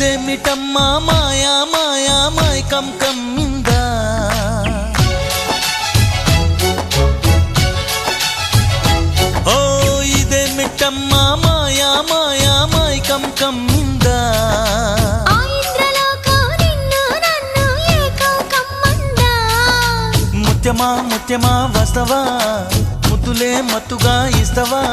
ఇదేమిటమ్మా మాయా మాయా మైకం కమ్మిందా ఓ ఇదేమిటమ్మా మాయా మాయా మైకం కమ్మిందా ముత్యమా ముత్యమా వస్తవా ముద్దులే మత్తుగా ఇస్తవా